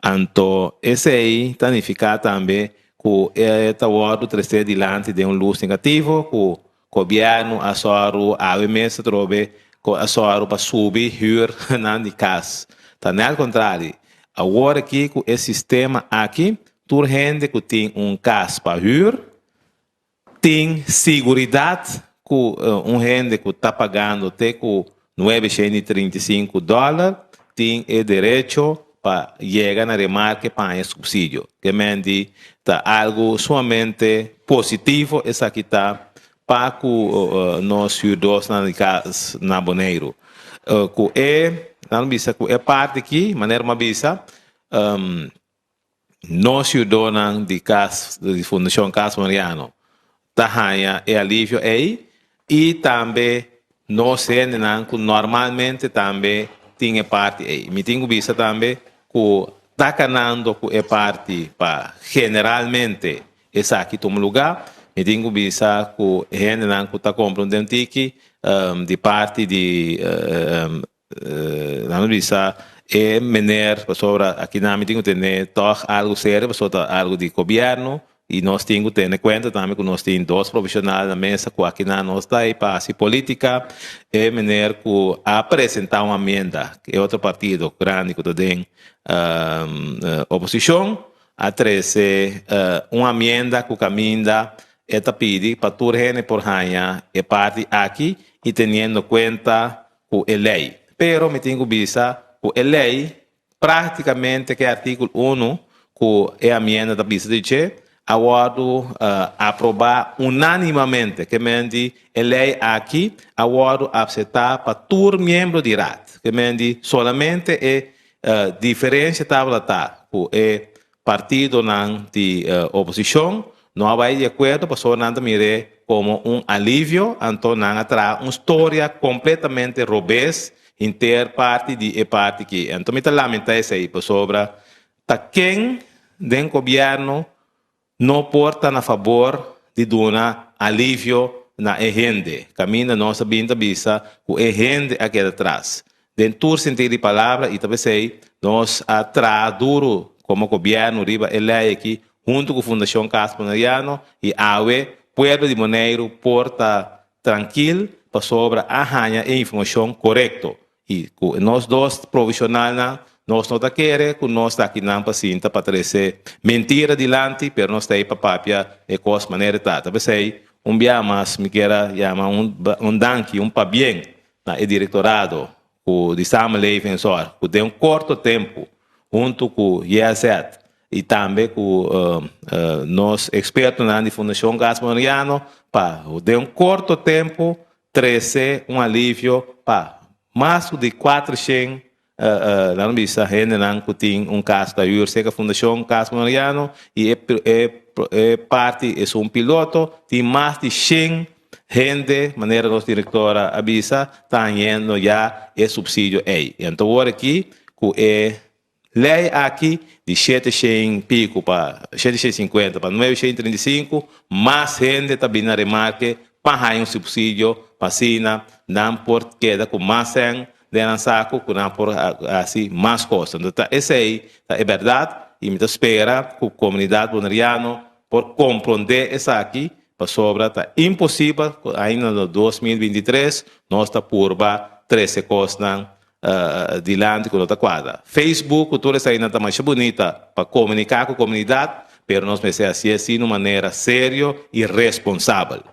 Então, esse aí significa também que está o terceiro dilante de luz negativo, que o governo a soro a OMS trobe a soro para subir hyr na de casa. Tá no contrário, agora aqui com esse sistema aqui, tu gente que tem casa para hyr, tem segurança que gente que está pagando até com $935 tem o direito para chegar na remarca para esse subsídio. Que mente tá algo somente positivo essa aqui tá para que nós cidadãos na Bonaire. Que não bisa que é parte aqui, maneira uma bisa nós cidadãos de casa de Fundação Casa Mariano tahanha e alívio aí e também nós que normalmente também tem parte aí. Me tenho visto também que está canando que é parte para generalmente essa aqui toma lugar. Me tenho visto que gente que está comprando um tiki de parte de não visto é menor sobre aqui na me tenho que ter algo sério sobre algo de governo. E nós temos que ter em conta também que nós temos dois profissionais na mesa que aqui na nossa para a política é maneira que apresentar uma emenda que é outro partido grande que tem oposição a trazer uma emenda que caminha é pedir para toda gente por ranha é parte aqui e tendo em conta que é lei. Pero me tenho visto que é lei praticamente que é artigo 1 que é a emenda da bisa de award aprovar unanimamente que mendi a lei aqui award aceitar para todo membro de RAT que mendi solamente é diferença tabla tá é partido não de oposição não vai de acordo para só nada mire como alívio então não atrai uma história completamente robês inter parte de parte que então me lamenta isso aí para sobra tá quem do governo não porta a favor de dar alívio na gente. Caminha nossa vinda bisa o gente aqui atrás. Dentro do sentido de palavra e também sei nós atrás duro como governo riba ele aqui junto com a Fundação Casa Mariano e awe pueblo de Bonaire porta tranquilo para sobre a ranha e informação correta. E nós dois profissionais nós não queremos que nós está aqui na paciente para trazer mentira adiante, mas nós estamos para papia e coisa maneira tá. Talvez sei dia mais me queira chamar danke, para bem na diretorado de Samuel Defensor, que tem curto tempo junto com o IAZ e também com nós expertos na Fundação Casa Mariano para de curto tempo trazer alívio para mais de 400 não bisa gente não tem caso da URSEC Fundação Casa Mariano e é parte é piloto tem mais de 100 gente maneira nossa diretora avisa está indo já é subsídio aí então agora aqui que é lei aqui de 700 pico para 750 para 935 mais gente está vindo a remarque para subsídio para sina não por queda com mais 100 de saco que não por assim mais costas. Então, esse aí é verdade e me espera que a comunidade bonariana por compreender isso aqui para sobre tá impossível ainda no 2023 nós está por 13 costas de land com outra quadra. Facebook toda essa ainda está mais bonita para comunicar com a comunidade, mas nós precisamos assim de maneira séria e responsável.